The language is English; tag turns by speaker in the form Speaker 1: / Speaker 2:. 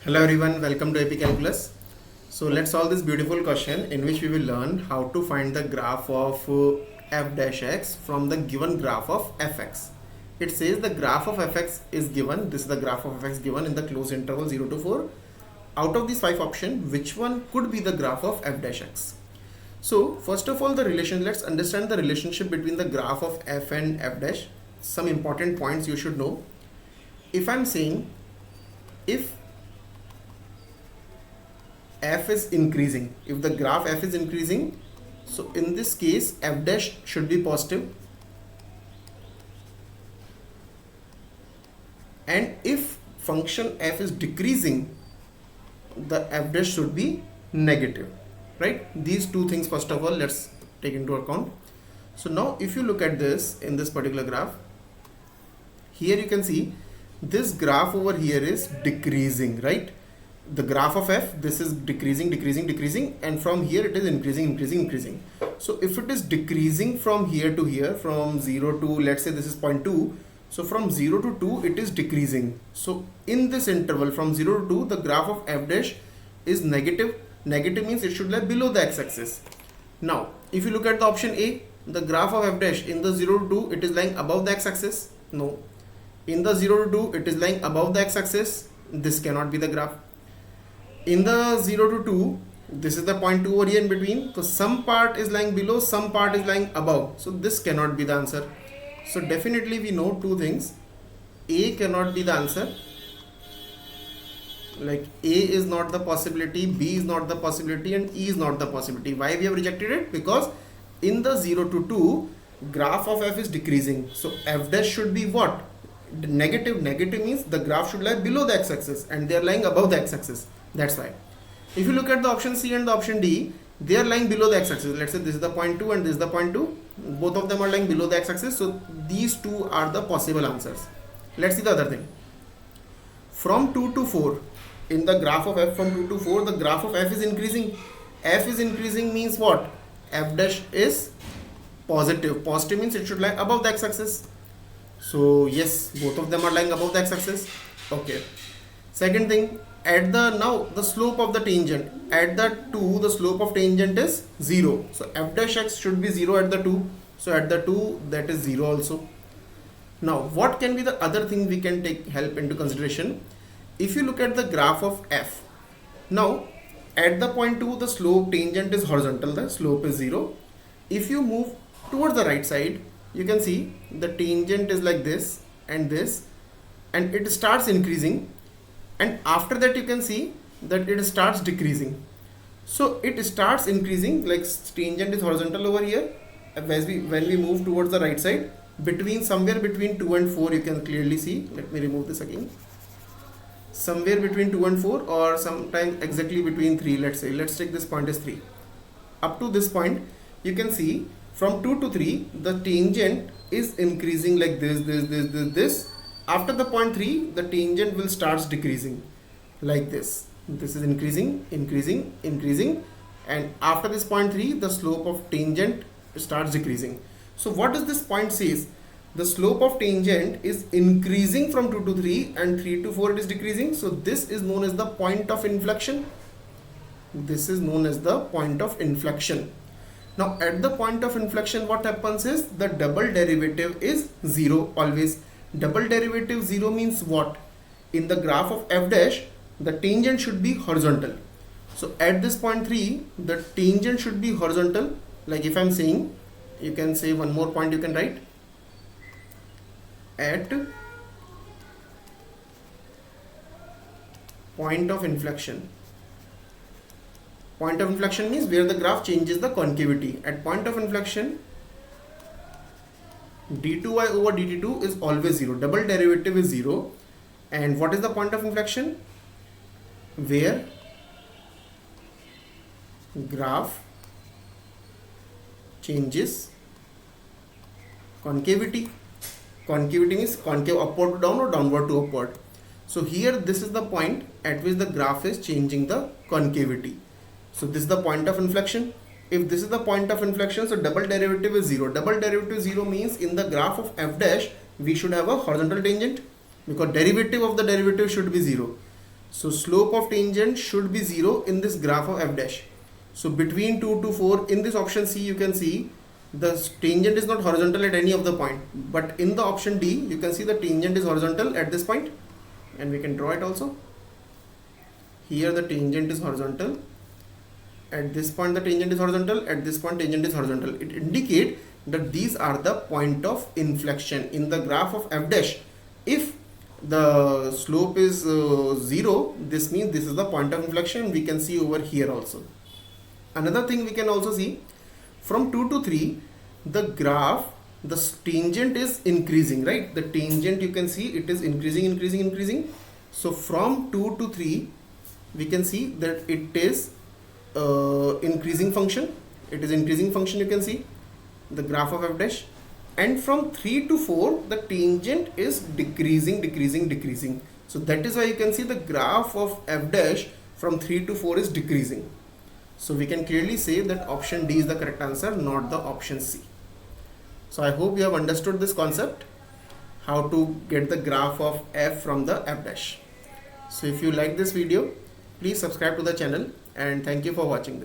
Speaker 1: Hello everyone, welcome to AP Calculus. So let's solve this beautiful question in which we will learn how to find the graph of f dash x from the given graph of fx. It says the graph of fx is given, this is the graph of fx given in the closed interval 0 to 4. Out of these 5 options, which one could be the graph of f dash x? So first of all, let's understand the relationship between the graph of f and f dash. Some important points you should know. If I'm saying if f is increasing, if the graph f is increasing, so in this case f dash should be positive, and if function f is decreasing, the f dash should be negative, right? These two things first of all let's take into account. So now if you look at this in this particular graph, here you can see this graph over here is decreasing, right? The graph of f, this is decreasing, and from here it is increasing. So if it is decreasing from here to here, from 0 to, let's say this is 0.2, so from 0 to 2 it is decreasing. So in this interval from 0 to 2, the graph of f dash is negative. Negative means it should lie below the x-axis. Now if you look at the option A, the graph of f dash in the 0 to 2, it is lying above the x-axis. No, in the 0 to 2 it is lying above the x-axis. This cannot be the graph. In the 0 to 2, this is the 0.2 over here in between. So some part is lying below, some part is lying above. So this cannot be the answer. So definitely we know two things. A cannot be the answer. Like A is not the possibility, B is not the possibility, and E is not the possibility. Why we have rejected it? Because in the 0 to 2, graph of f is decreasing. So f dash should be what? Negative. Negative means the graph should lie below the x-axis and they are lying above the x-axis. That's why. If you look at the option C and the option D, they are lying below the x-axis. Let's say this is the 0.2 and this is the 0.2. Both of them are lying below the x-axis. So these two are the possible answers. Let's see the other thing. From 2 to 4, in the graph of f from 2 to 4, the graph of f is increasing. F is increasing means what? F dash is positive. Positive means it should lie above the x-axis. So yes, both of them are lying above the x-axis. Okay. Second thing, at the slope of the tangent, at the 2 the slope of tangent is 0. So f dash x should be 0 at the 2. So at the 2 that is 0 also. Now what can be the other thing we can take help into consideration? If you look at the graph of f, now at the point 2 the slope tangent is horizontal, the slope is 0. If you move towards the right side, you can see the tangent is like this, and it starts increasing, and after that you can see that it starts decreasing. So it starts increasing, like tangent is horizontal over here. When we move towards the right side, somewhere between 2 and 4 you can clearly see. Let me remove this again. Somewhere between 2 and 4, or sometimes exactly between 3, let's take this point as 3. Up to this point you can see from 2 to 3 the tangent is increasing like this. After the point 3 the tangent will start decreasing like this. This is increasing, and after this point 3 the slope of tangent starts decreasing. So what does this point says? The slope of tangent is increasing from 2 to 3 and 3 to 4 it is decreasing. So this is known as the point of inflection. This is known as the point of inflection. Now at the point of inflection what happens is the double derivative is 0 always. Double derivative 0 means what? In the graph of f dash the tangent should be horizontal. So at this point 3 the tangent should be horizontal. Like if I'm saying, you can say one more point you can write. At point of inflection. Point of inflection means where the graph changes the concavity. At point of inflection, d2y over dt2 is always 0. Double derivative is 0. And what is the point of inflection? Where graph changes concavity. Concavity means concave upward to down or downward to upward. So here this is the point at which the graph is changing the concavity. So this is the point of inflection. If this is the point of inflection, so double derivative is 0. Double derivative 0 means in the graph of f dash we should have a horizontal tangent, because derivative of the derivative should be 0. So slope of tangent should be 0 in this graph of f dash. So between 2 to 4 in this option C, you can see the tangent is not horizontal at any of the point, but in the option D you can see the tangent is horizontal at this point, and we can draw it also. Here the tangent is horizontal, at this point the tangent is horizontal, at this point tangent is horizontal. It indicates that these are the point of inflection in the graph of f dash. If the slope is 0, this means this is the point of inflection. We can see over here also. Another thing we can also see, from 2 to 3 the graph, the tangent is increasing, right? The tangent, you can see it is increasing. So from 2 to 3 we can see that it is increasing function. It is increasing function, you can see the graph of f dash. And from 3 to 4 the tangent is decreasing. So that is why you can see the graph of f dash from 3 to 4 is decreasing. So we can clearly say that option D is the correct answer, not the option C. So I hope you have understood this concept, how to get the graph of f from the f dash. So if you like this video, please subscribe to the channel, and thank you for watching this.